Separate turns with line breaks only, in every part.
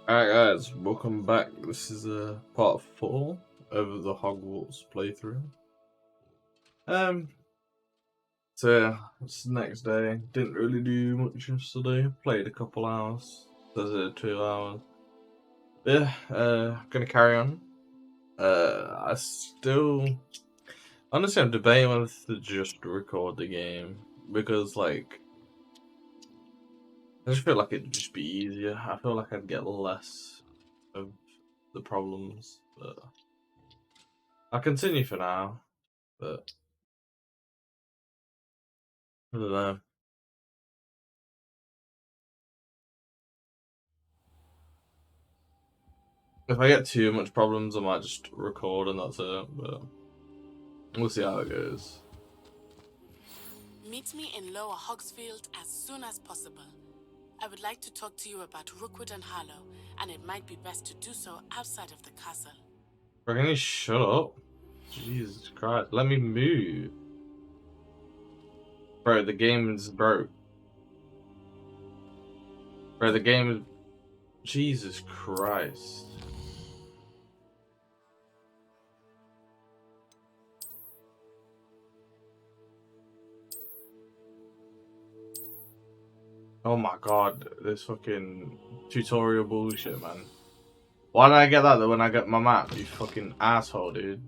Alright guys, welcome back. This is part 4 of the Hogwarts playthrough. Um, so yeah, it's the next day. Didn't really do much yesterday. Played a couple hours. Says it 2 hours. Yeah, gonna carry on. I still honestly I'm debating whether to just record the game because I just feel like it'd just be easier. I feel like I'd get less of the problems, but I'll continue for now. But I don't know. If I get too much problems, I might just record and that's it. But we'll see how it goes.
Meet me in Lower Hogsfield as soon as possible. I would like to talk to you about Rookwood and Harlow, and it might be best to do so outside of the castle.
Bro, can you shut up? Jesus Christ, let me move. Bro, the game is broke. Bro, the game is... Jesus Christ. Oh my god, this fucking tutorial bullshit, man. Why did I get that when I get my map, you fucking asshole, dude?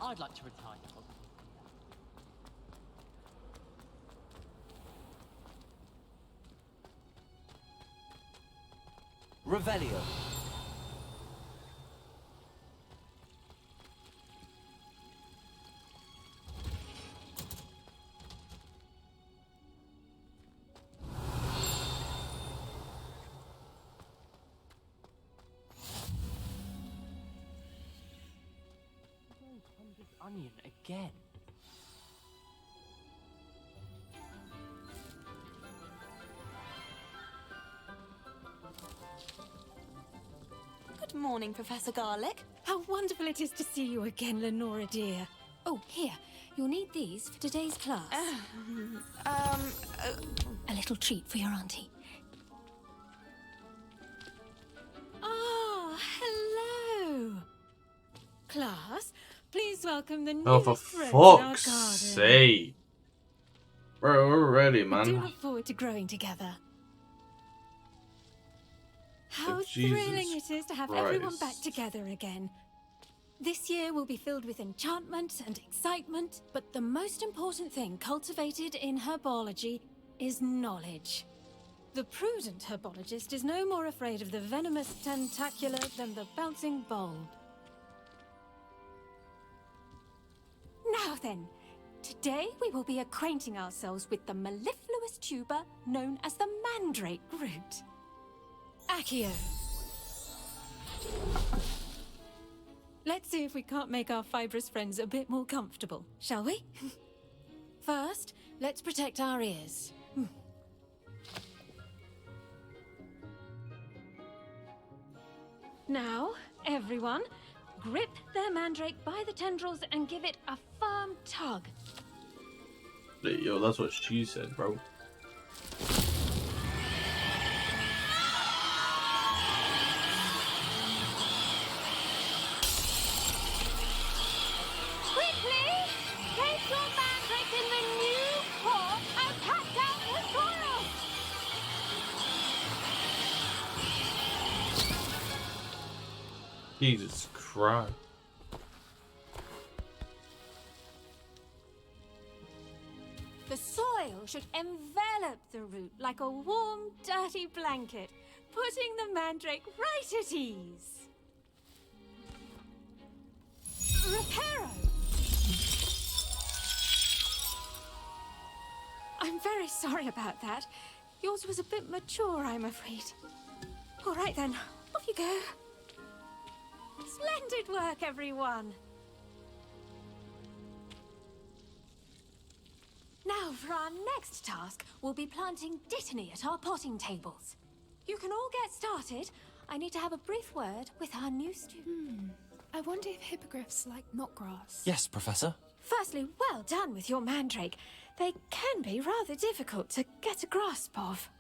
I'd like to retire. Revelio. Onion again.
Good morning, Professor Garlick. How wonderful it is to see you again, Lenora dear. Oh, here. You'll need these for today's class. A little treat for your auntie. Ah, hello. Class, please welcome the
Oh, for
newest friends in our
fuck's
garden.
sake. Bro, we're ready, man.
We do look forward to growing together. How
Jesus
thrilling it is to have
Christ.
everyone back together again. This year will be filled with enchantment and excitement, but the most important thing cultivated in herbology is knowledge. The prudent herbologist is no more afraid of the venomous tentacular than the bouncing bulb. Now then, today we will be acquainting ourselves with the mellifluous tuber known as the mandrake root. Accio. Let's see if we can't make our fibrous friends a bit more comfortable, shall we? First, let's protect our ears. Now, everyone, grip their mandrake by the tendrils and give it a firm tug.
Yo, that's what she said, bro.
Quickly, place your mandrake in the new pot and pat down the soil.
Jesus Christ.
The soil should envelop the root like a warm, dirty blanket, putting the mandrake right at ease. Reparo! I'm very sorry about that. Yours was a bit mature, I'm afraid. All right then, off you go. Splendid work, everyone. Now, for our next task, we'll be planting Dittany at our potting tables. You can all get started. I need to have a brief word with our new student.
I wonder if hippogriffs like knotgrass.
Yes, Professor.
Firstly, well done with your mandrake. They can be rather difficult to get a grasp of.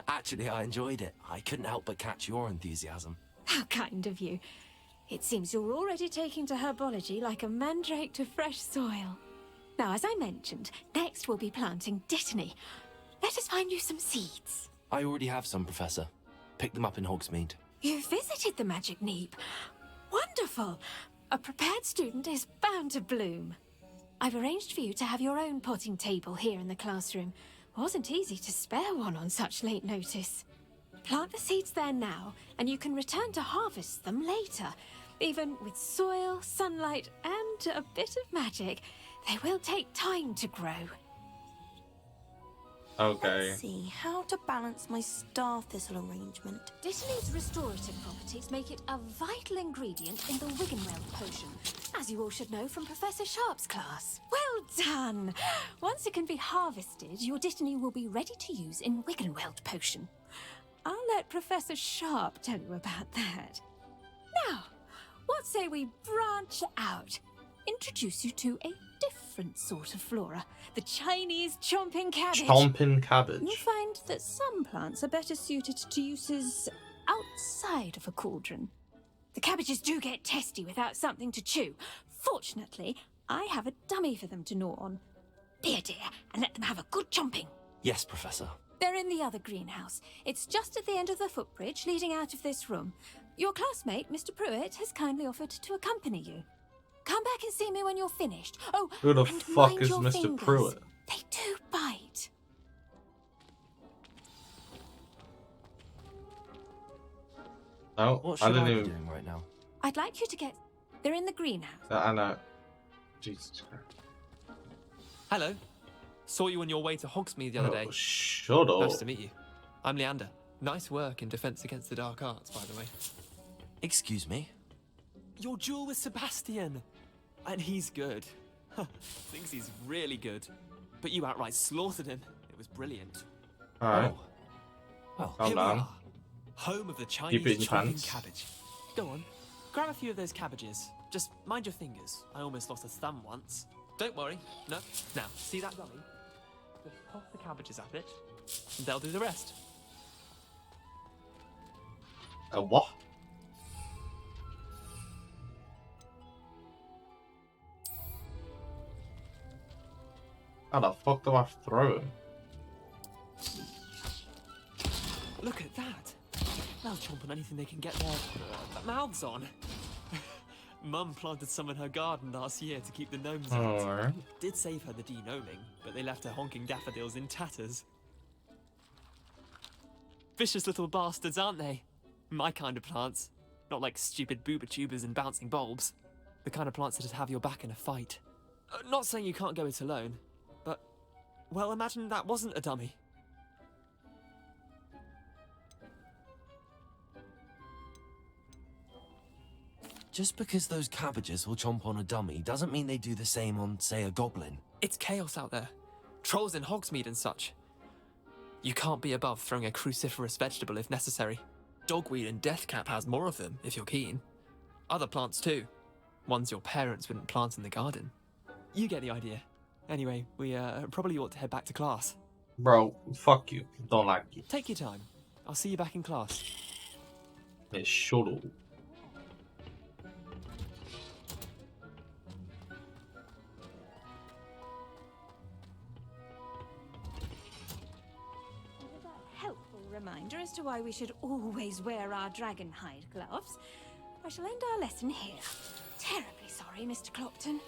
Actually, I enjoyed it. I couldn't help but catch your enthusiasm.
How kind of you. It seems you're already taking to herbology like a mandrake to fresh soil. Now, as I mentioned, next we'll be planting Dittany. Let us find you some seeds.
I already have some, Professor. Picked them up in Hogsmeade.
You visited the Magic Neep. Wonderful. A prepared student is bound to bloom. I've arranged for you to have your own potting table here in the classroom. Wasn't easy to spare one on such late notice. Plant the seeds there now, and you can return to harvest them later. Even with soil, sunlight, and a bit of magic, they will take time to grow.
Okay.
Let's see how to balance my star thistle arrangement.
Dittany's restorative properties make it a vital ingredient in the Wiggenweld potion, as you all should know from Professor Sharp's class. Well done! Once it can be harvested, your Dittany will be ready to use in Wiggenweld potion. I'll let Professor Sharp tell you about that. Now, what say we branch out? Introduce you to a different sort of flora, the Chinese chomping cabbage.
Chomping cabbage.
You'll find that some plants are better suited to uses outside of a cauldron. The cabbages do get testy without something to chew. Fortunately, I have a dummy for them to gnaw on. Be a dear and let them have a good chomping.
Yes, Professor.
They're in the other greenhouse. It's just at the end of the footbridge leading out of this room. Your classmate, Mr. Pruitt, has kindly offered to accompany you. Come back and see me when you're finished. Oh,
Who the
and
fuck
mind
is
your
Mr.
fingers.
Pruitt?
They do bite.
No,
What
I
should I,
didn't
be
even.
doing right now?
I'd like you to get... They're in the greenhouse.
I know. Jesus Christ.
Hello. Saw you on your way to Hogsmeade the other day.
Oh, shut up.
Nice to meet you. I'm Leander. Nice work in Defense Against the Dark Arts, by the way.
Excuse me?
Your duel with Sebastian. And he's good. Thinks he's really good. But you outright slaughtered him. It was brilliant.
Alright.
Oh. Well,
Calm
Here we
down.
are. Home of the
Keep
Chinese
it in
chopping
pants.
cabbage. Go on. Grab a few of those cabbages. Just mind your fingers. I almost lost a thumb once. Don't worry. No. Now, see that dummy? Just toss the cabbages at it, and they'll do the rest.
A what? How the fuck do I throw him?
Look at that. They'll chomp on anything they can get their mouths on. Mum planted some in her garden last year to keep the gnomes out.
Alright.
Did save her the de-gnoming, but they left her honking daffodils in tatters. Vicious little bastards, aren't they? My kind of plants. Not like stupid booba tubers and bouncing bulbs. The kind of plants that'd have your back in a fight. Not saying you can't go it alone, but... well, imagine that wasn't a dummy.
Just because those cabbages will chomp on a dummy doesn't mean they do the same on, say, a goblin.
It's chaos out there. Trolls in Hogsmeade and such. You can't be above throwing a cruciferous vegetable if necessary. Dogweed and deathcap has more of them, if you're keen. Other plants too. Ones your parents wouldn't plant in the garden. You get the idea. Anyway, we probably ought to head back to class.
Bro, fuck you. Don't like you.
Take your time. I'll see you back in class.
It's shut up.
With a helpful reminder as to why we should always wear our dragon hide gloves, I shall end our lesson here. Terribly sorry, Mr. Clopton.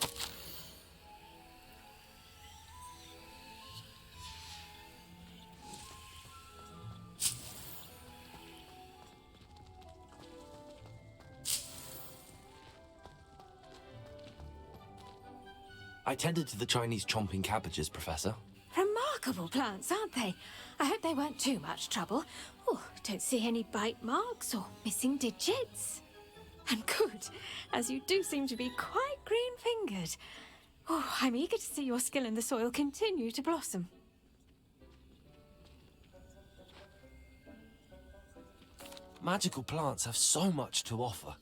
I tended to the Chinese chomping cabbages, Professor.
remarkable plants, aren't they? I hope they weren't too much trouble. Oh, don't see any bite marks or missing digits. And good, as you do seem to be quite green-fingered. Oh, I'm eager to see your skill in the soil continue to blossom.
Magical plants have so much to offer.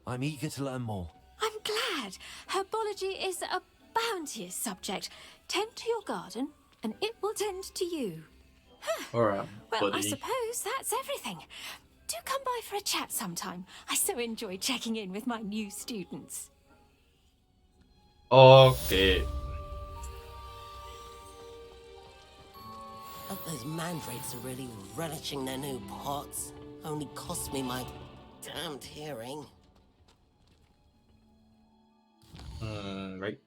I'm eager to learn more.
I'm glad. Herbology is a bounteous subject. Tend to your garden, and it will tend to you.
Alright,
Well, I
buddy.
suppose that's everything. Do come by for a chat sometime. I so enjoy checking in with my new students.
Okay.
Hope those mandrakes are really relishing their new pots. Only cost me my damned hearing.
Right.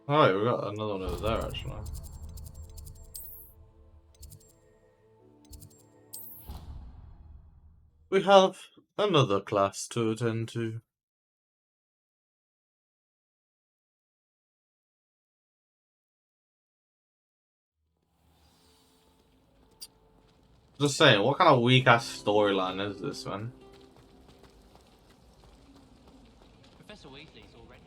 Alright, we got another one over there actually. We have another class to attend to. Just saying, what kind of weak ass storyline is this, man?
Professor Weasley's already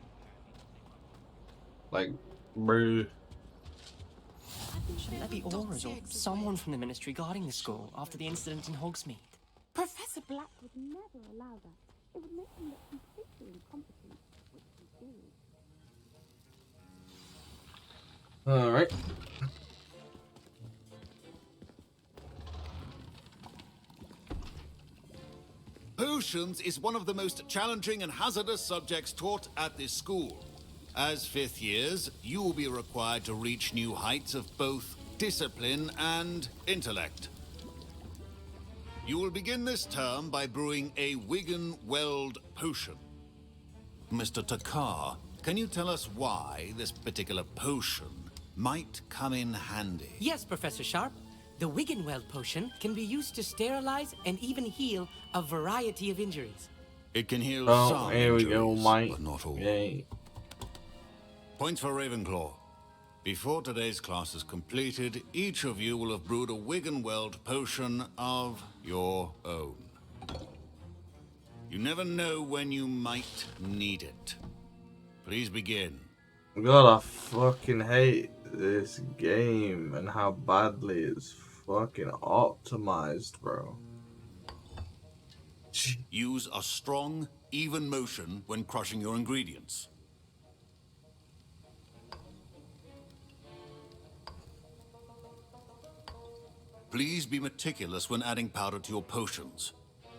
Like, bro.
Shouldn't there be auras or someone from the Ministry guarding the school after the incident in Hogsmeade?
Professor Black would never allow that. It would make him look completely incompetent, which he is.
Alright.
Potions is one of the most challenging and hazardous subjects taught at this school. As fifth years, you will be required to reach new heights of both discipline and intellect. You will begin this term by brewing a Wigan-Weld potion. Mr. Takar, can you tell us why this particular potion might come in handy?
Yes, Professor Sharp. The Wiggenweld potion can be used to sterilize and even heal a variety of injuries.
It can heal
Oh,
some
here we go,
injuries,
mate.
but not all.
Yay.
Points for Ravenclaw. Before today's class is completed, each of you will have brewed a Wiggenweld potion of your own. You never know when you might need it. Please begin.
God, I fucking hate this game and how badly it's fucking optimized, bro.
Use a strong, even motion when crushing your ingredients. Please be meticulous when adding powder to your potions.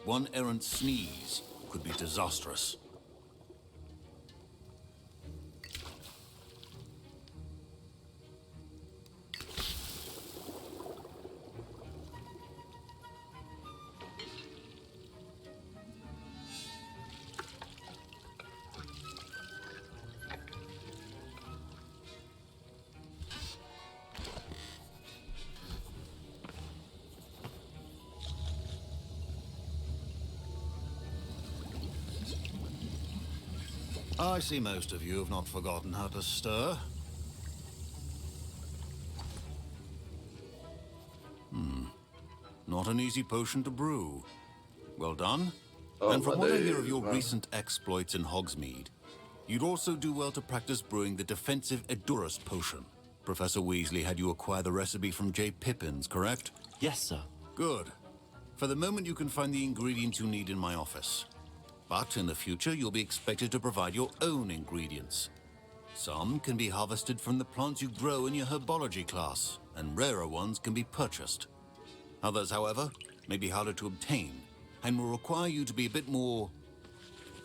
One errant sneeze could be disastrous. I see most of you have not forgotten how to stir. Not an easy potion to brew. Well done.
Oh,
and from what I hear of
buddy,
your
man.
recent exploits in Hogsmeade, you'd also do well to practice brewing the defensive Edurus potion. Professor Weasley had you acquire the recipe from J. Pippin's, correct?
Yes, sir.
Good. For the moment, you can find the ingredients you need in my office. But in the future, you'll be expected to provide your own ingredients. Some can be harvested from the plants you grow in your herbology class, and rarer ones can be purchased. Others, however, may be harder to obtain, and will require you to be a bit more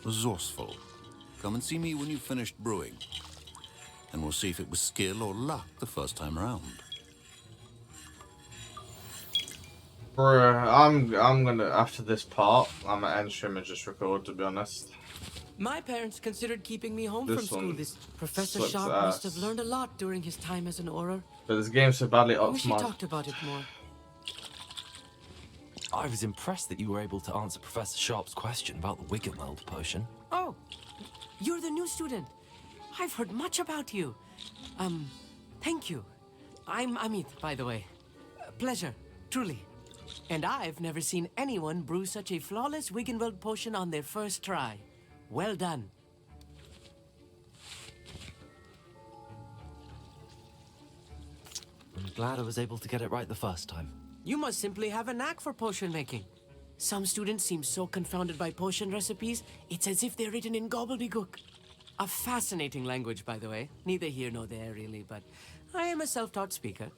resourceful. Come and see me when you've finished brewing, and we'll see if it was skill or luck the first time around.
Bruh, I'm gonna, after this part, I'm gonna end stream and just record, to be honest.
My parents considered keeping me home
This
from school.
one
This Professor
sucks
Sharp must have
ass.
learned a lot during his time as an Auror.
But this game's so badly
I wish he
optimized.
talked about it more.
I was impressed that you were able to answer Professor Sharp's question about the Wiggenweld potion.
Oh, you're the new student. I've heard much about you. Thank you. I'm Amit, by the way. Pleasure, truly. And I've never seen anyone brew such a flawless Wiggenweld potion on their first try. Well done.
I'm glad I was able to get it right the first time.
You must simply have a knack for potion making. Some students seem so confounded by potion recipes, it's as if they're written in gobbledygook. A fascinating language, by the way. Neither here nor there, really, but I am a self-taught speaker.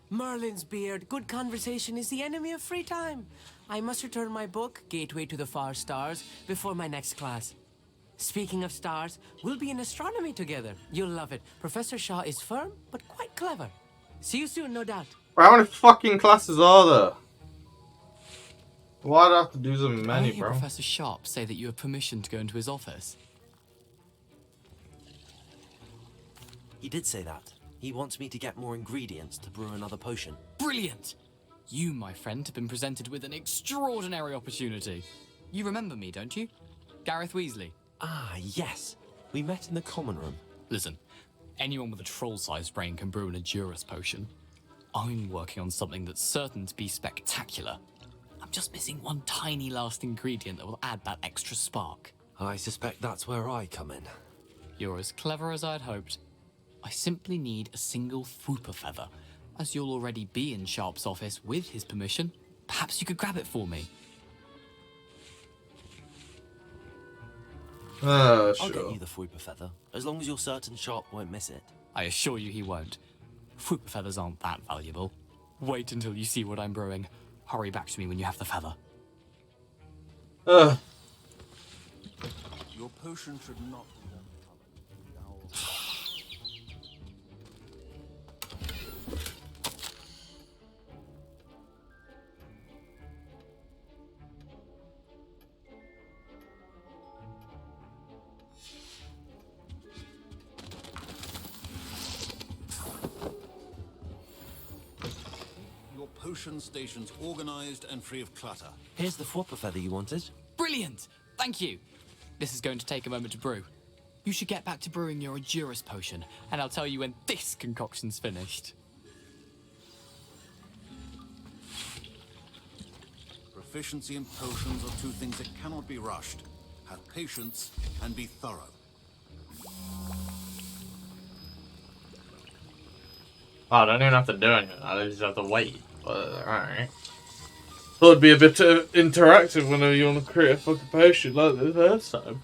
Merlin's beard, good conversation is the enemy of free time. I must return my book, Gateway to the Far Stars, before my next class. Speaking of stars, we'll be in astronomy together. You'll love it. Professor Shaw is firm, but quite clever. See you soon, no doubt.
How many fucking classes are there? Why'd I have to do so many,
I hear
bro?
Professor Sharp say that you have permission to go into his office.
He did say that. He wants me to get more ingredients to brew another potion.
Brilliant! You, my friend, have been presented with an extraordinary opportunity. You remember me, don't you? Gareth Weasley.
Ah, yes. We met in the common room.
Listen, anyone with a troll-sized brain can brew an Edurus potion. I'm working on something that's certain to be spectacular. I'm just missing one tiny last ingredient that will add that extra spark.
I suspect that's where I come in.
You're as clever as I'd hoped. I simply need a single Fwooper feather. As you'll already be in Sharp's office with his permission, perhaps you could grab it for me.
I'll
Sure.
get you the Fwooper feather, as long as you're certain Sharp won't miss it.
I assure you he won't. Fwooper feathers aren't that valuable. Wait until you see what I'm brewing. Hurry back to me when you have the feather.
Your potion should not be Your potion station's organized and free of clutter.
Here's the Fwooper feather you wanted.
Brilliant! Thank you! This is going to take a moment to brew. You should get back to brewing your Edurus potion, and I'll tell you when this concoction's finished.
Proficiency in potions are two things that cannot be rushed. Have patience and be thorough.
Oh, I don't even have to do anything. I just have to wait. Alright. Thought it'd be a bit interactive whenever you want to create a fucking potion like the first time.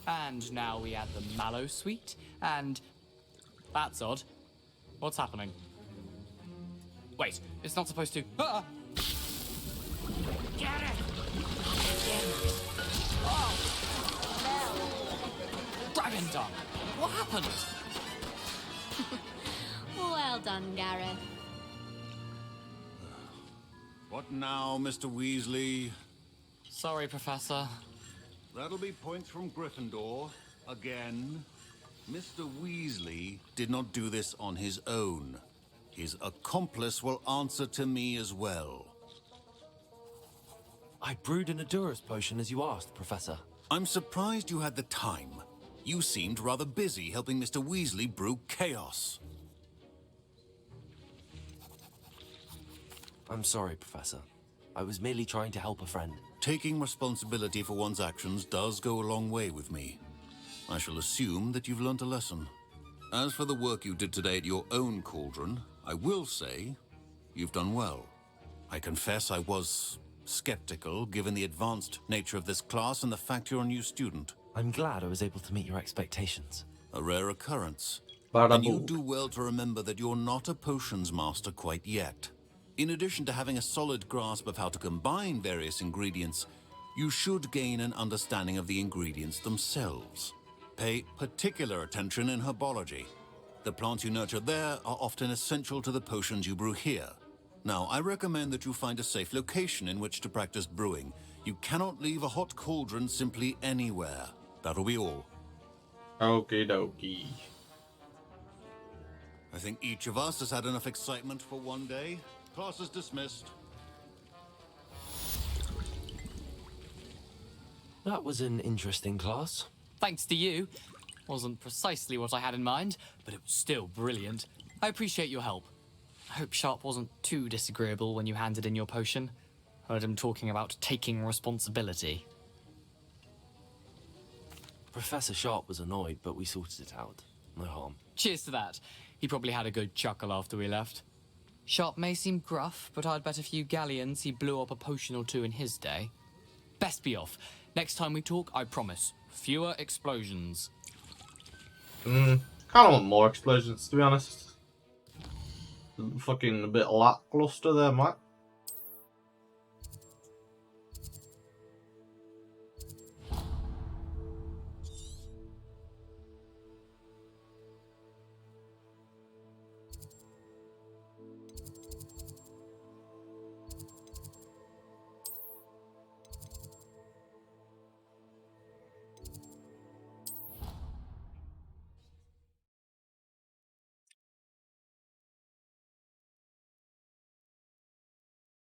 And now we add the mallow sweet, and... That's odd. What's happening? Wait, it's not supposed to... Ah!
Get it!
Dragon dung! What happened?
Well done, Gareth.
What now, Mr. Weasley?
Sorry, Professor.
That'll be points from Gryffindor. Again. Mr. Weasley did not do this on his own. His accomplice will answer to me as well.
I brewed an Edurus potion as you asked, Professor.
I'm surprised you had the time. You seemed rather busy helping Mr. Weasley brew chaos.
I'm sorry, Professor. I was merely trying to help a friend.
Taking responsibility for one's actions does go a long way with me. I shall assume that you've learnt a lesson. As for the work you did today at your own cauldron, I will say you've done well. I confess I was skeptical given the advanced nature of this class and the fact you're a new student.
I'm glad I was able to meet your expectations.
A rare occurrence.
Bada
And you
boom.
do well to remember that you're not a potions master quite yet. In addition to having a solid grasp of how to combine various ingredients, you should gain an understanding of the ingredients themselves. Pay particular attention in herbology. The plants you nurture there are often essential to the potions you brew here. Now, I recommend that you find a safe location in which to practice brewing. You cannot leave a hot cauldron simply anywhere. That'll be all.
Okie dokie.
I think each of us has had enough excitement for one day. Class is dismissed.
That was an interesting class.
Thanks to you. Wasn't precisely what I had in mind, but it was still brilliant. I appreciate your help. I hope Sharp wasn't too disagreeable when you handed in your potion. Heard him talking about taking responsibility.
Professor Sharp was annoyed, but we sorted it out. No harm.
Cheers to that. He probably had a good chuckle after we left. Sharp may seem gruff, but I'd bet a few galleons he blew up a potion or two in his day. Best be off. Next time we talk, I promise. Fewer explosions.
Kind of want more explosions, to be honest. Fucking a bit lackluster there, Matt.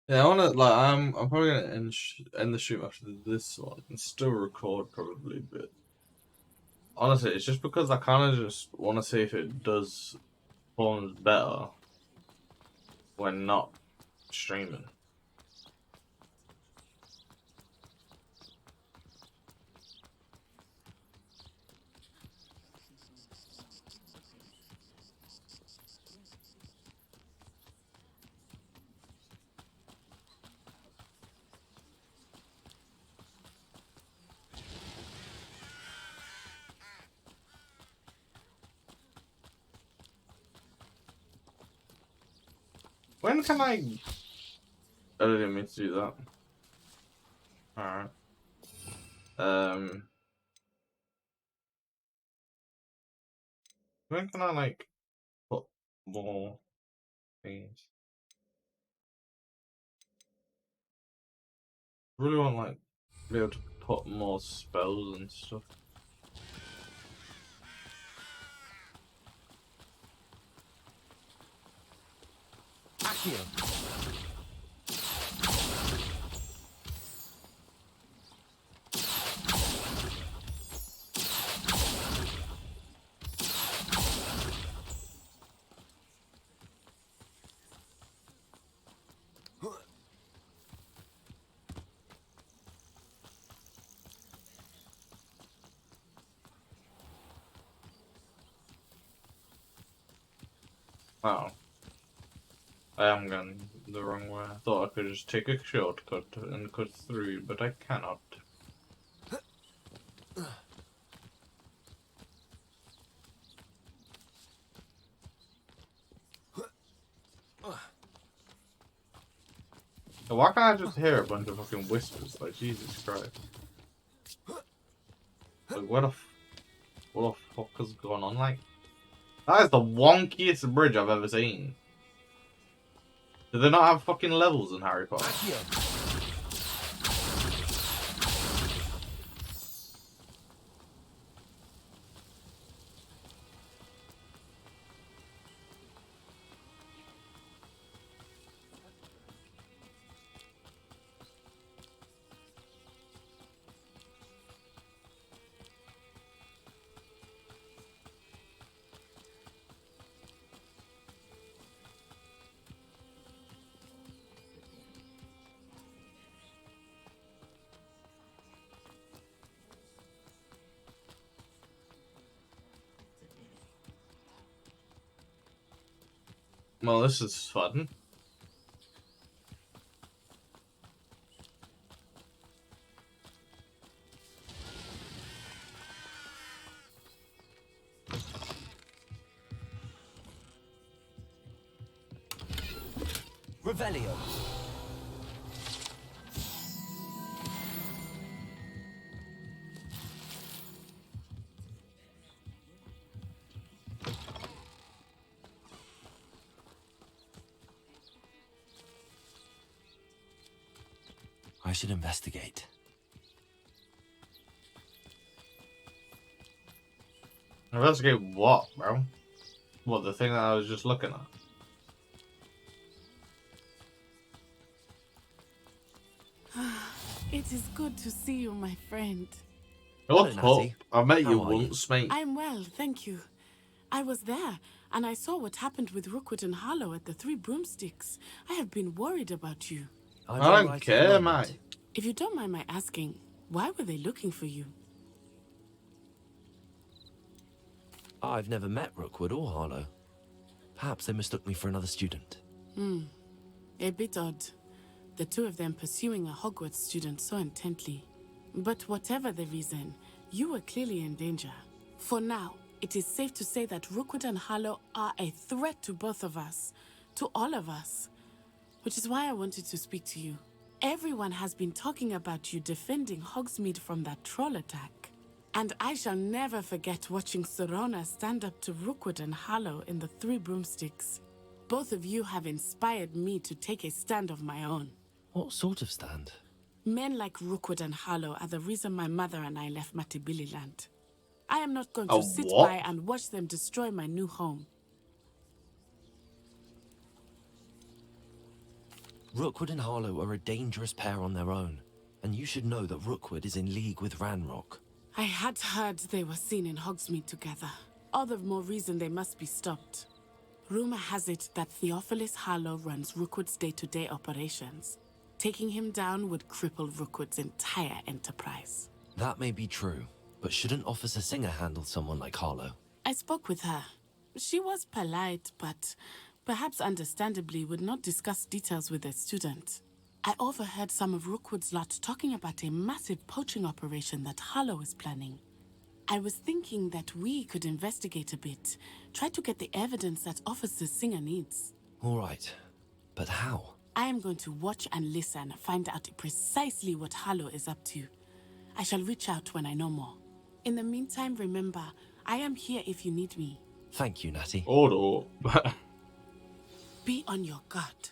Yeah, I wanna like I'm probably gonna end the shoot after this one and still record probably, but honestly, it's just because I kind of just want to see if it does perform better when not streaming. When can I didn't mean to do that. Alright. When can I like put more things? I really want like be able to put more spells and stuff.
Accio.
Wow. I am going the wrong way. I thought I could just take a shortcut and cut through, but I cannot. Why can't I just hear a bunch of fucking whispers? Like, Jesus Christ. Like, what the fuck is going on? Like, that is the wonkiest bridge I've ever seen. Do they not have fucking levels in Harry Potter? Well, this is fun.
Revelio. I should investigate.
Investigate what, bro? What, the thing that I was just looking at?
It is good to see you, my friend.
What's up? I met you
How are
once, mate.
I'm well, thank you. I was there, and I saw what happened with Rookwood and Harlow at the Three Broomsticks. I have been worried about you.
I don't care, mate.
If you don't mind my asking, why were they looking for you?
I've never met Rookwood or Harlow. Perhaps they mistook me for another student.
A bit odd. The two of them pursuing a Hogwarts student so intently. But whatever the reason, you were clearly in danger. For now, it is safe to say that Rookwood and Harlow are a threat to both of us. To all of us. Which is why I wanted to speak to you. Everyone has been talking about you defending Hogsmeade from that troll attack. And I shall never forget watching Sorona stand up to Rookwood and Harlow in the Three Broomsticks. Both of you have inspired me to take a stand of my own.
What sort of stand?
Men like Rookwood and Harlow are the reason my mother and I left Matabeleland. I am not going
A
to sit
what?
by and watch them destroy my new home.
Rookwood and Harlow are a dangerous pair on their own, and you should know that Rookwood is in league with Ranrock.
I had heard they were seen in Hogsmeade together. All the more reason they must be stopped. Rumor has it that Theophilus Harlow runs Rookwood's day-to-day operations. Taking him down would cripple Rookwood's entire enterprise.
That may be true, but shouldn't Officer Singer handle someone like Harlow?
I spoke with her. She was polite, but perhaps understandably would not discuss details with a student. I overheard some of Rookwood's lot talking about a massive poaching operation that Harlow is planning. I was thinking that we could investigate a bit, try to get the evidence that Officer Singer needs.
All right, but how?
I am going to watch and listen, find out precisely what Harlow is up to. I shall reach out when I know more. In the meantime, remember, I am here if you need me.
Thank you, Natty.
Hold up.
Be on your guard.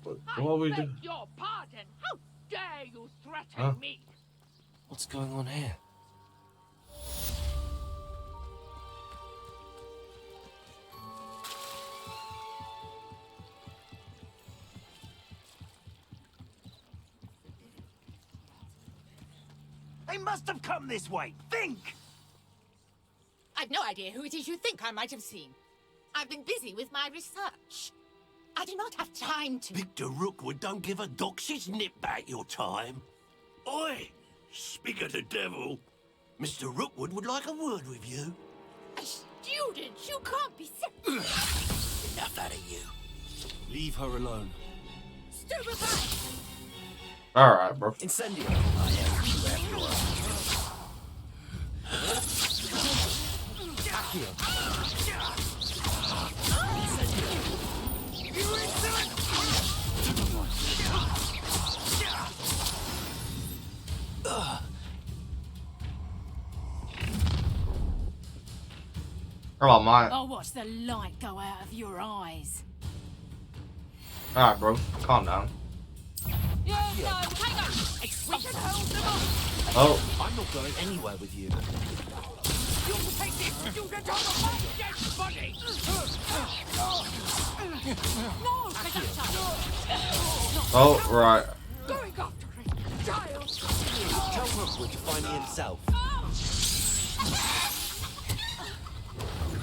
What we do?
Your pardon. How dare you threaten
Huh?
me?
What's going on here?
They must have come this way. Think!
I've no idea who it is you think I might have seen. I've been busy with my research. I do not have time to...
Victor Rookwood don't give a doxy's nip back your time. Oi! Speak of the devil. Mr. Rookwood would like a word with you.
A student? You can't be...
Enough out of you.
Leave her alone.
Stupefy!
Alright, bro.
Incendio.
Come on, mate.
I'll watch the light go out of your eyes.
Alright, bro. Calm down.
No, hang on! We can hold them off!
Oh.
I'm not going anywhere with you.
You'll take this student on my dead body!
No,
Oh, right.
Going after it, child!
Tell Rookwood to find me himself.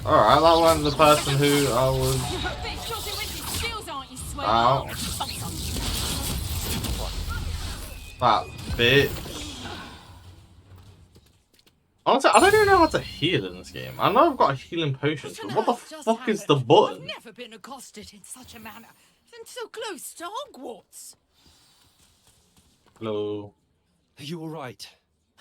Alright, that wasn't the person who I was... Ow. That bitch. Honestly, I don't even know how to heal in this game. I know I've got a healing potion, but what the fuck is the button?
I've never been accosted in such a manner, and so close to Hogwarts.
Hello.
Are you all right?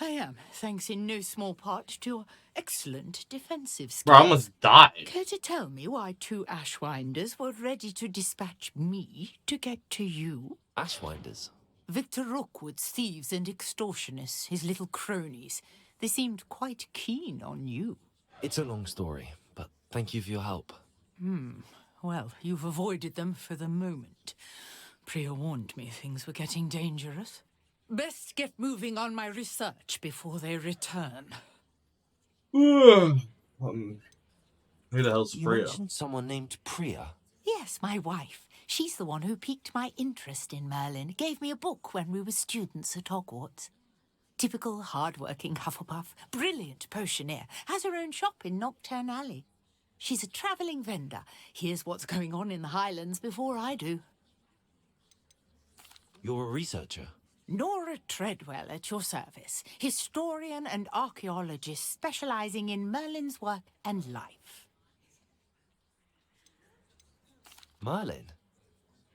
I am, thanks in no small part to your excellent defensive skills.
Bro, I almost died.
Care to tell me why 2 Ashwinders were ready to dispatch me to get to you?
Ashwinders?
Victor Rookwood's thieves and extortionists, his little cronies. They seemed quite keen on you.
It's a long story, but thank you for your help.
Well, you've avoided them for the moment. Priya warned me things were getting dangerous. Best get moving on my research before they return.
Who the hell's
You
Priya?
mentioned someone named Priya.
Yes, my wife. She's the one who piqued my interest in Merlin. Gave me a book when we were students at Hogwarts. Typical hard-working Hufflepuff. Brilliant potioneer. Has her own shop in Nocturne Alley. She's a travelling vendor. Hears what's going on in the Highlands before I do.
You're a researcher?
Nora Treadwell at your service. Historian and archaeologist specialising in Merlin's work and life.
Merlin?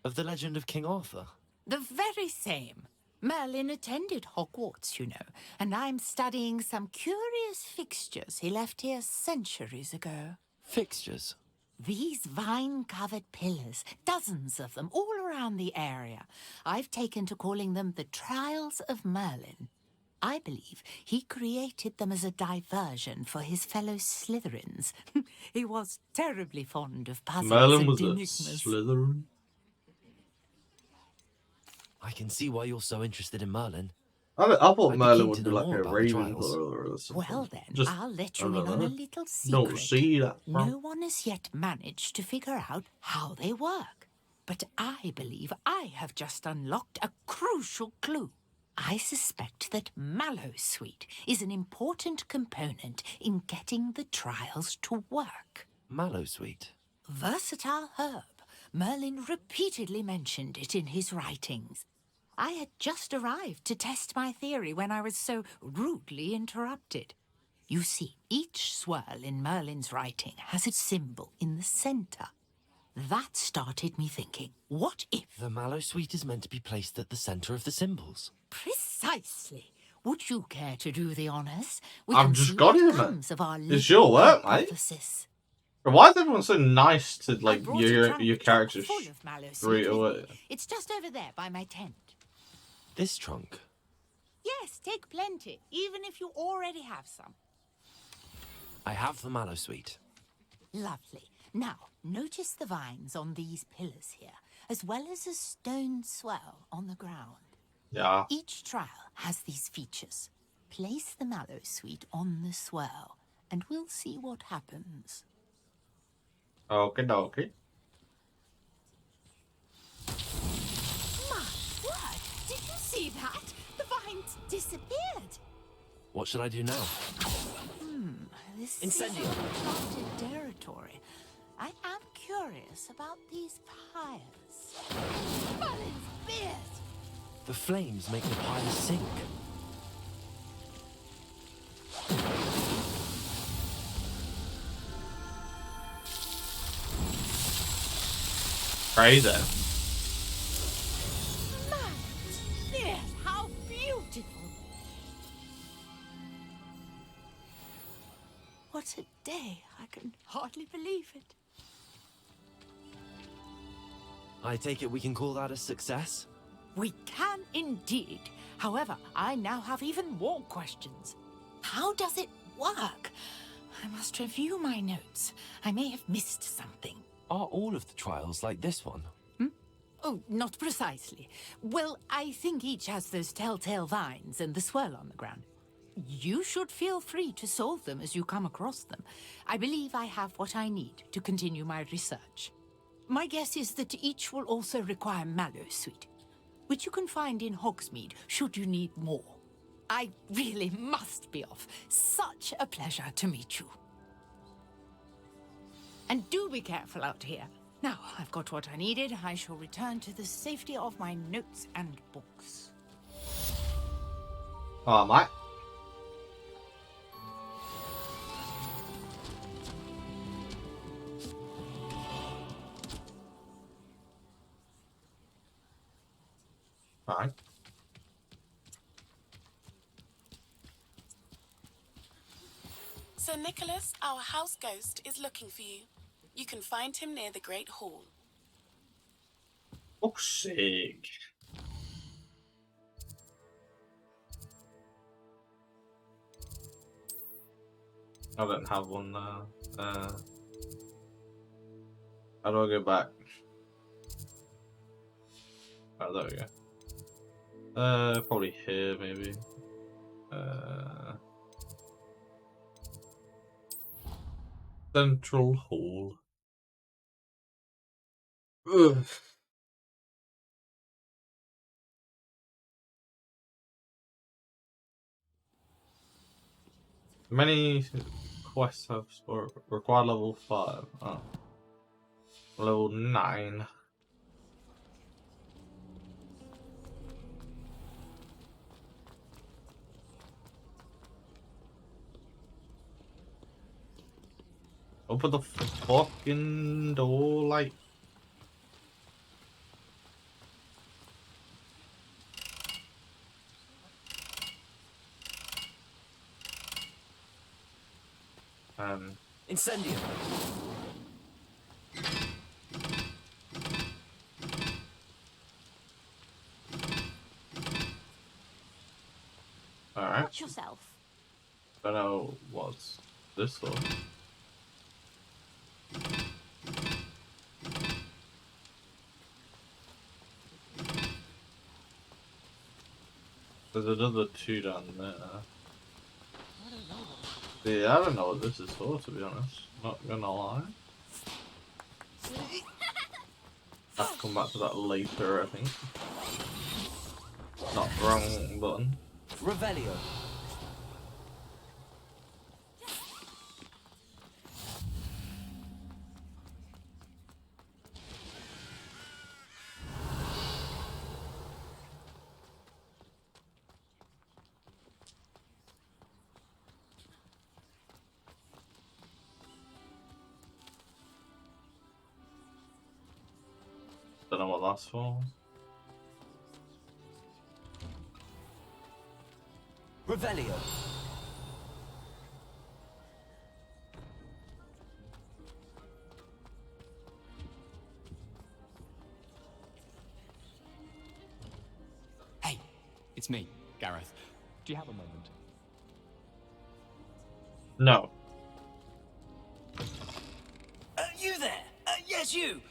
Of the legend of King Arthur?
The very same. Merlin attended Hogwarts, you know, and I'm studying some curious fixtures he left here centuries ago.
Fixtures?
These vine-covered pillars, dozens of them, all around the area. I've taken to calling them the Trials of Merlin. I believe he created them as a diversion for his fellow Slytherins. He was terribly fond of puzzles
Merlin
and
was a
enigmas.
Slytherin.
I can see why you're so interested in Merlin.
I thought
I'd be
Merlin
keen
would
to
be
know
like
more
a
about the trials.
Ravenclaw or something.
Well then,
Just,
I'll let
I
you in
don't
on a
know.
little
Don't
secret.
see that. Bro.
No one has yet managed to figure out how they work. But I believe I have just unlocked a crucial clue. I suspect that Mallowsweet is an important component in getting the trials to work.
Mallowsweet?
Versatile herb. Merlin repeatedly mentioned it in his writings. I had just arrived to test my theory when I was so rudely interrupted. You see, each swirl in Merlin's writing has a symbol in the centre. That started me thinking, what if...
The Mallowsweet is meant to be placed at the centre of the symbols.
Precisely. Would you care to do the honours? We
I've
can
just
see
got
what
it, man.
comes of our
It's your work, mate.
hypothesis.
Bro, why is everyone so nice to
I
like
brought a
your
trunk
characters
full of Mallowsweet
straight
with
away?
me. It's just over there by my tent.
This trunk?
Yes, take plenty, even if you already have some.
I have the Mallowsweet.
Lovely. Now, notice the vines on these pillars here, as well as a stone swell on the ground.
Yeah.
Each trial has these features. Place the Mallowsweet on the swell, and we'll see what happens.
Okay, dokie.
My word! Did you see that? The vines disappeared.
What should I do now?
This
Incendio.
is uncharted territory. I am curious about these pyres.
Merlin's beard!
The flames make the pyre sink.
Crazy.
Merlin's beard! How beautiful!
What a day. I can hardly believe it.
I take it we can call that a success?
We can indeed. However, I now have even more questions. How does it work? I must review my notes. I may have missed something.
Are all of the trials like this one?
Oh, not precisely. Well, I think each has those telltale vines and the swirl on the ground. You should feel free to solve them as you come across them. I believe I have what I need to continue my research. My guess is that each will also require Mallowsweet, which you can find in Hogsmeade should you need more. I really must be off. Such a pleasure to meet you. And do be careful out here. Now, I've got what I needed. I shall return to the safety of my notes and books.
Oh, mate. Alright.
Sir Nicholas, our house ghost, is looking for you. You can find him near the Great Hall.
Fuck's sake. I don't have one now. How do I go back? Oh, there we go. Probably here, maybe. Central Hall. Ugh. Many quests have require level 5. Oh. Level 9. Open the fucking door, like.
Incendio.
Alright.
Watch yourself.
Don't know what's this for. There's another 2 down there. Yeah, I don't know what this is for, to be honest. Not gonna lie. I'll come back to that later, I think. Not wrong button.
Revelio.
Don't know what that's for.
Revelio.
Hey, it's me, Gareth. Do you have a moment?
No.
You there? Yes, you.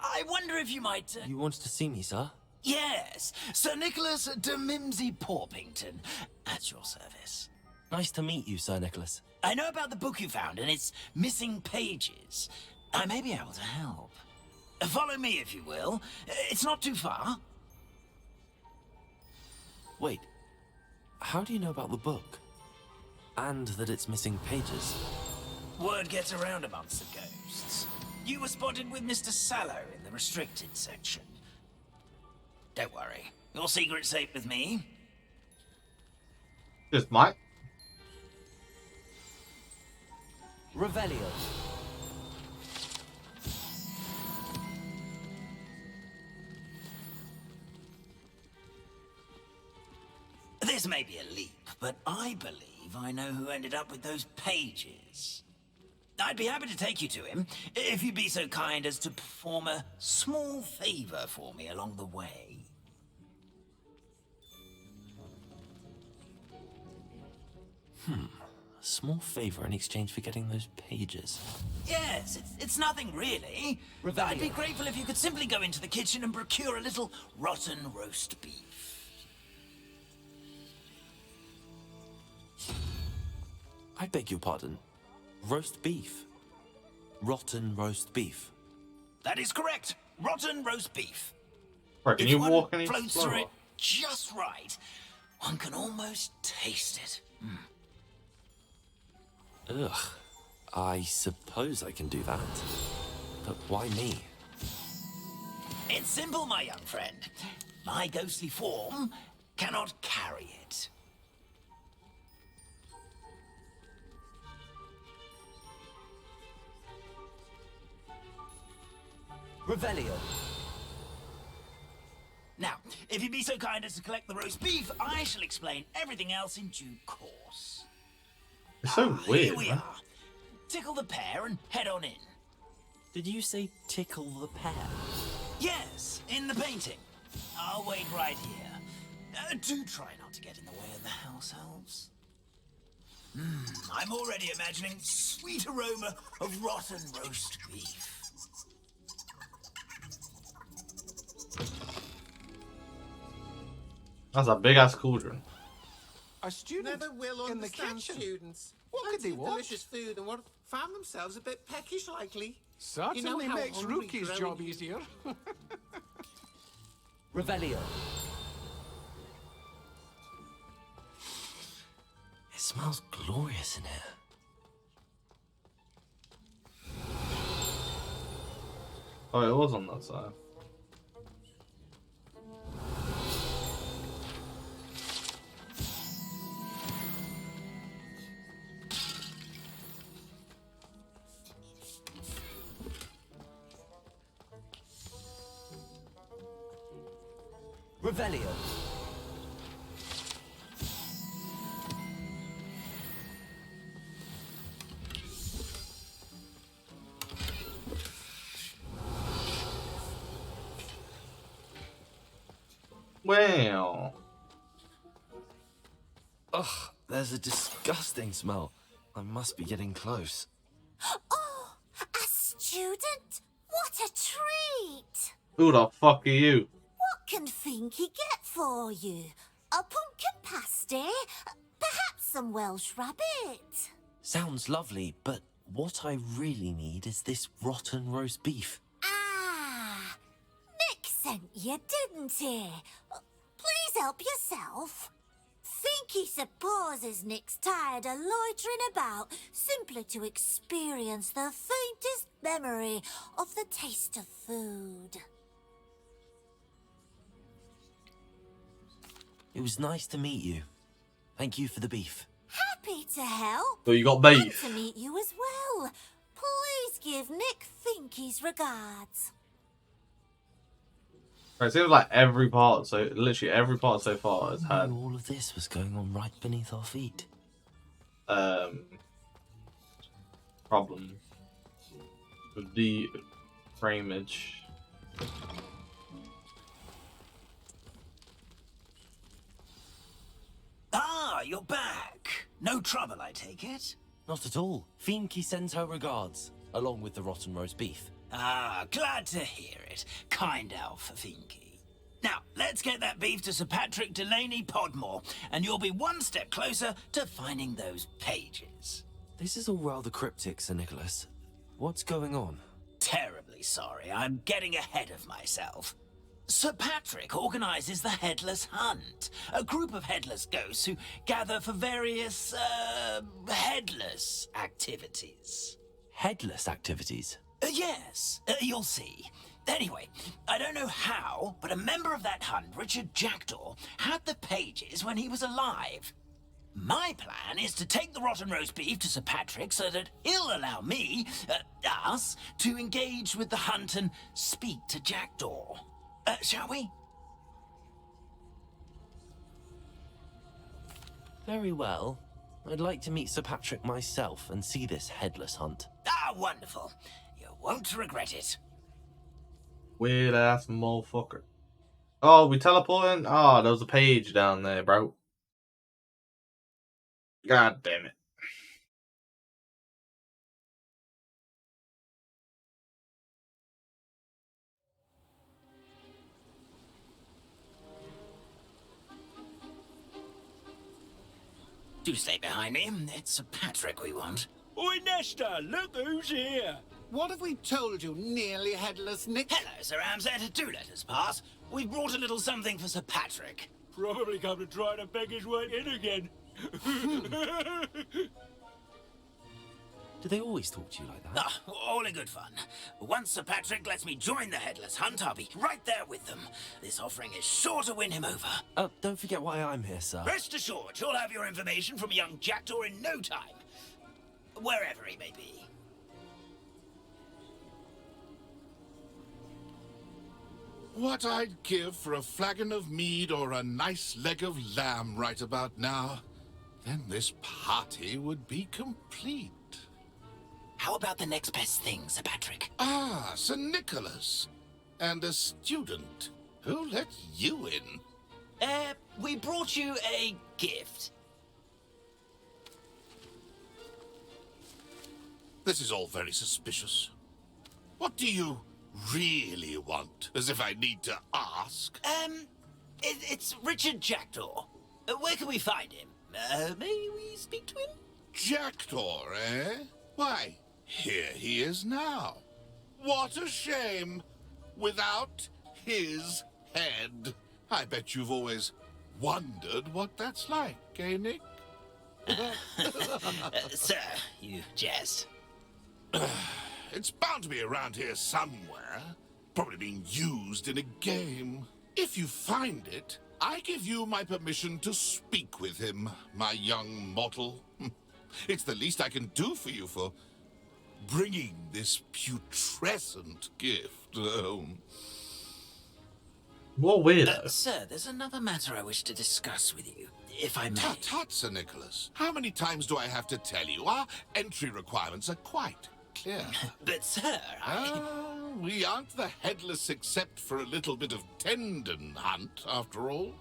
I wonder if you might...
You wanted to see me, sir?
Yes, Sir Nicholas de Mimsy Porpington, at your service.
Nice to meet you, Sir Nicholas.
I know about the book you found and its missing pages. I may be able to help. Follow me, if you will. It's not too far.
Wait, how do you know about the book? And that it's missing pages?
Word gets around amongst the ghosts. You were spotted with Mr. Sallow in the restricted section. Don't worry, your secret's safe with me.
Just Mike.
Revelio.
This may be a leap, but I believe I know who ended up with those pages. I'd be happy to take you to him, if you'd be so kind as to perform a small favor for me along the way.
A small favor in exchange for getting those pages.
Yes, it's nothing really. I'd be grateful if you could simply go into the kitchen and procure a little rotten roast beef.
I beg your pardon. Roast beef. Rotten roast beef.
That is correct. Rotten roast beef.
Right, can
If
you
one
walk any
floats through
slower?
it just right, one can almost taste it.
Ugh. I suppose I can do that. But why me?
It's simple, my young friend. My ghostly form cannot carry it.
Revelio.
Now, if you'd be so kind as to collect the roast beef, I shall explain everything else in due course.
It's so weird,
Here we
man.
are. tickle the pear and head on in.
Did you say tickle the pear?
Yes, in the painting. I'll wait right here. Do try not to get in the way of the house elves. I'm already imagining sweet aroma of rotten roast beef.
That's a big ass cauldron.
A student
Never will
in the
understand
kitchen.
students.
What could they
Plenty of
want?
delicious food and what found themselves a bit peckish likely.
Certainly
how
makes
hungry
Rookie's
growing-
job easier.
Revelio. It smells glorious in here.
Oh, it was on that side.
Revelio.
Wow.
Ugh, there's a disgusting smell. I must be getting close.
Oh, a student? What a treat!
Who the fuck are you?
What can Finky get for you? A pumpkin pasty? Perhaps some Welsh rabbit?
Sounds lovely, but what I really need is this rotten roast beef.
Ah, Nick sent you, didn't he? Please help yourself. Finky supposes Nick's tired of loitering about simply to experience the faintest memory of the taste of food.
It was nice to meet you. Thank you for the beef.
Happy to help.
So you got
And
beef.
to meet you as well. Please give Nick Finky's regards.
It seems like every part, so literally every part so far has had
All of this was going on right beneath our feet.
problems with the frameage.
Ah, you're back. No trouble, I take it?
Not at all. Fienke sends her regards, along with the rotten roast beef.
Ah, glad to hear it. Kind elf for Finky. Now, let's get that beef to Sir Patrick Delaney Podmore, and you'll be one step closer to finding those pages.
This is all rather cryptic, Sir Nicholas. What's going on?
Terribly sorry, I'm getting ahead of myself. Sir Patrick organizes the Headless Hunt, a group of headless ghosts who gather for various, headless activities.
Headless activities?
Yes, you'll see. Anyway, I don't know how, but a member of that hunt, Richard Jackdaw, had the pages when he was alive. My plan is to take the rotten roast beef to Sir Patrick so that he'll allow me, us, to engage with the hunt and speak to Jackdaw. Shall we?
Very well. I'd like to meet Sir Patrick myself and see this headless hunt.
Ah, wonderful. You won't regret it.
Weird ass motherfucker. Oh, we teleporting? Oh, there was a page down there, bro. God damn it.
Do stay behind me. It's Sir Patrick we want.
Oi, Nesta, look who's here.
What have we told you, nearly headless Nick?
Hello, Sir Ramsett. Do let us pass. We brought a little something for Sir Patrick.
Probably come to try to beg his way in again.
Do they always talk to you like that?
Ah, all in good fun. Once Sir Patrick lets me join the Headless Hunt, I'll be right there with them. This offering is sure to win him over.
Don't forget why I'm here, sir.
Rest assured, you'll have your information from young Jackdaw in no time. Wherever he may be.
What I'd give for a flagon of mead or a nice leg of lamb right about now. Then this party would be complete.
How about the next best thing, Sir Patrick?
Ah, Sir Nicholas. And a student. Who let you in?
We brought you a gift.
This is all very suspicious. What do you really want? As if I need to ask.
It's Richard Jackdaw. Where can we find him? May we speak to him?
Jackdaw, eh? Why, here he is now. What a shame. Without his head. I bet you've always wondered what that's like, eh, Nick?
Sir, you jest.
It's bound to be around here somewhere. Probably being used in a game. If you find it, I give you my permission to speak with him, my young mortal. It's the least I can do for you for bringing this putrescent gift home.
What weirdo?
Sir, there's another matter I wish to discuss with you, if I may.
Tut, Sir Nicholas. How many times do I have to tell you? Our entry requirements are quite clear.
But, sir,
we aren't the headless except for a little bit of tendon hunt, after all.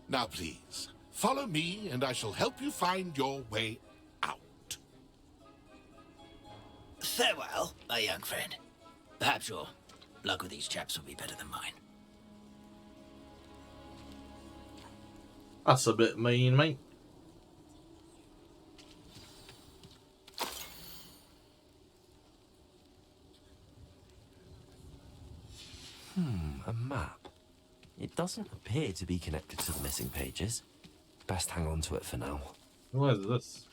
Now, please, follow me, and I shall help you find your way out.
Farewell, my young friend. Perhaps your luck with these chaps will be better than mine.
That's a bit mean, mate.
A map. It doesn't appear to be connected to the missing pages. Best hang on to it for now.
What is this?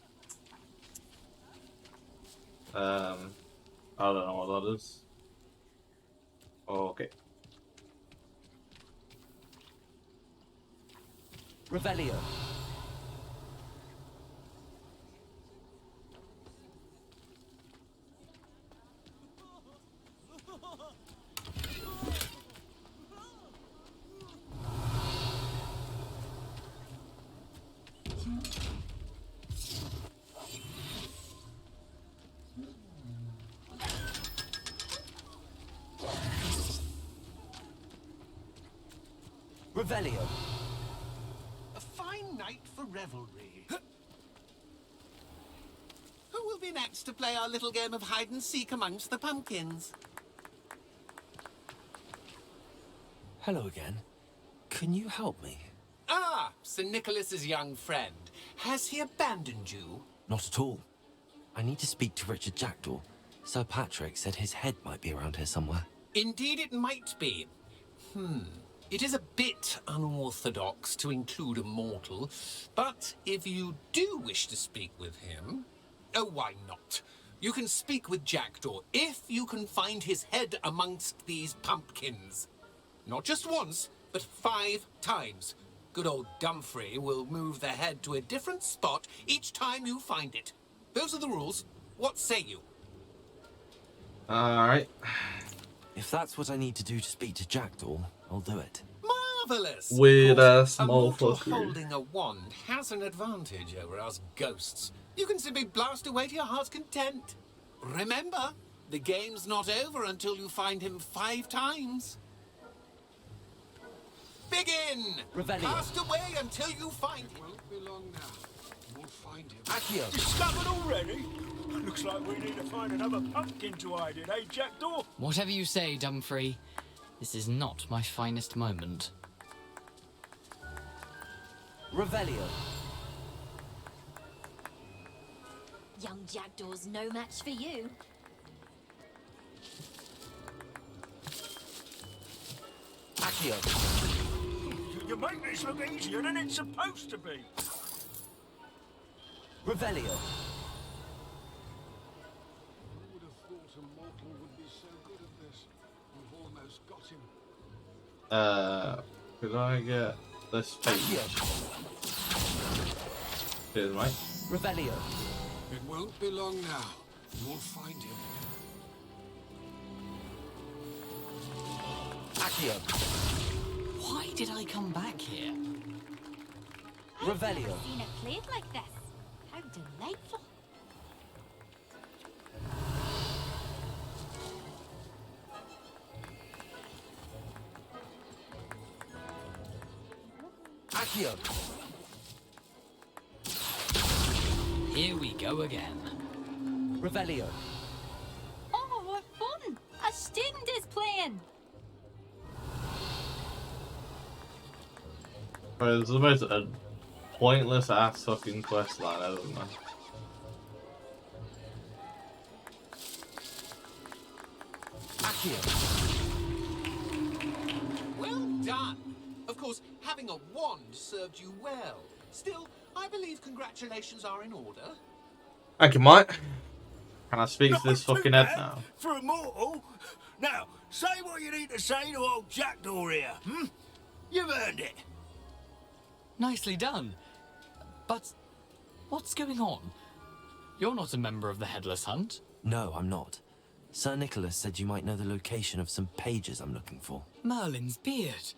I don't know what that is. Okay.
Revelio. Revelio.
A fine night for revelry. Who will be next to play our little game of hide and seek amongst the pumpkins?
Hello again. Can you help me?
Ah, Sir Nicholas's young friend. Has he abandoned you?
Not at all. I need to speak to Richard Jackdaw. Sir Patrick said his head might be around here somewhere.
Indeed it might be. It is a bit unorthodox to include a mortal, but if you do wish to speak with him, oh, why not? You can speak with Jackdaw if you can find his head amongst these pumpkins. Not just once, but 5 times. Good old Dumfrey will move the head to a different spot each time you find it. Those are the rules. What say you?
Alright.
If that's what I need to do to speak to Jackdaw, I'll do it.
Marvellous!
Weird ass
A mortal
motherfucker.
holding a wand has an advantage over us ghosts. You can simply blast away to your heart's content. Remember, the game's not over until you find him 5 times. Begin!
Revelio.
Cast away until you find him.
Won't be long now. We'll find him.
Accio.
Discovered already? Looks like we need to find another pumpkin to hide in, eh, Jackdaw?
Whatever you say, Dumfrey. This is not my finest moment.
Revelio.
Young Jackdaw's no match for you.
Accio.
You make this look easier than it's supposed to be.
Revelio.
Who would have thought a mortal would be so good at this? We've almost got him.
Could I get this page? Cheers, mate.
Revelio.
It won't be long now. You'll find him.
Accio.
Why did I come back here?
Revelio.
Seen it played like this. How delightful.
Accio.
Here we go again.
Revelio.
Oh, what fun! A student is playing!
Bro, this is the most pointless ass fucking quest line ever, man.
Well done. Of course, having a wand served you well. Still, I believe congratulations are in order.
Thank you, Mike. Can I speak to this
Not
fucking
too
head
bad
now?
For a mortal. Now, say what you need to say to old Jackdaw here, hmm? You've earned it.
Nicely done. But what's going on? You're not a member of the Headless Hunt.
No, I'm not. Sir Nicholas said you might know the location of some pages I'm looking for.
Merlin's beard.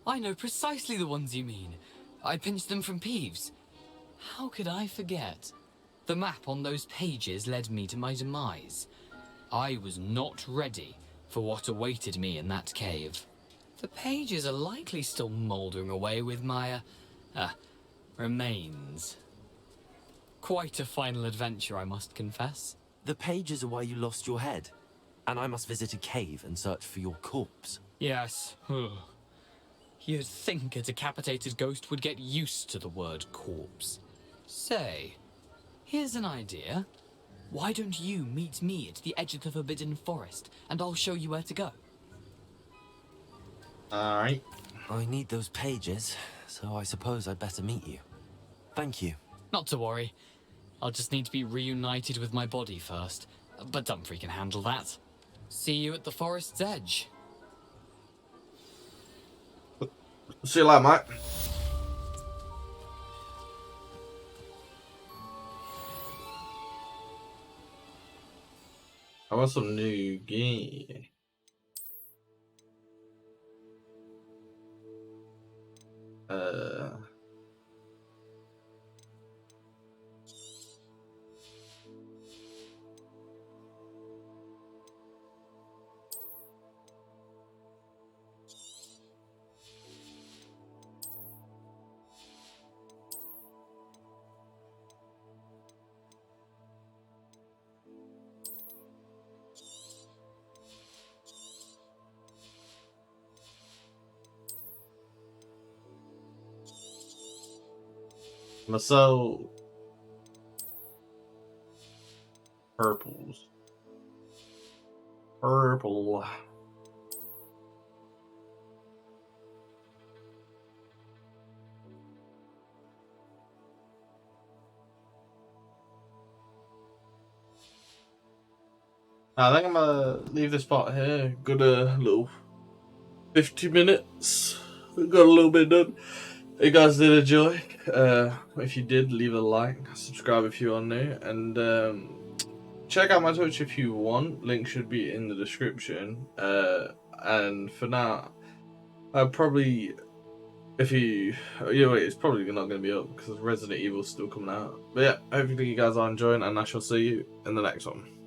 I know precisely the ones you mean. I pinched them from Peeves. How could I forget? The map on those pages led me to my demise. I was not ready for what awaited me in that cave. The pages are likely still mouldering away with my, remains. Quite a final adventure, I must confess.
The pages are why you lost your head, and I must visit a cave and search for your corpse.
Yes. You'd think a decapitated ghost would get used to the word corpse. Say, here's an idea. Why don't you meet me at the edge of the Forbidden Forest, and I'll show you where to go?
Alright.
I need those pages, so I suppose I'd better meet you. Thank you.
Not to worry. I'll just need to be reunited with my body first. But Dumfrey can handle that. See you at the forest's edge.
See you later, mate. I want some new gear. So purples. Purple. I think I'm gonna leave this part here. Got a little 50 minutes. Got a little bit done. You guys did enjoy. If you did, leave a like, subscribe if you are new, and check out my Twitch if you want. Link should be in the description. And for now, I'll probably, it's probably not going to be up because Resident Evil's still coming out. But yeah, hopefully you guys are enjoying, and I shall see you in the next one.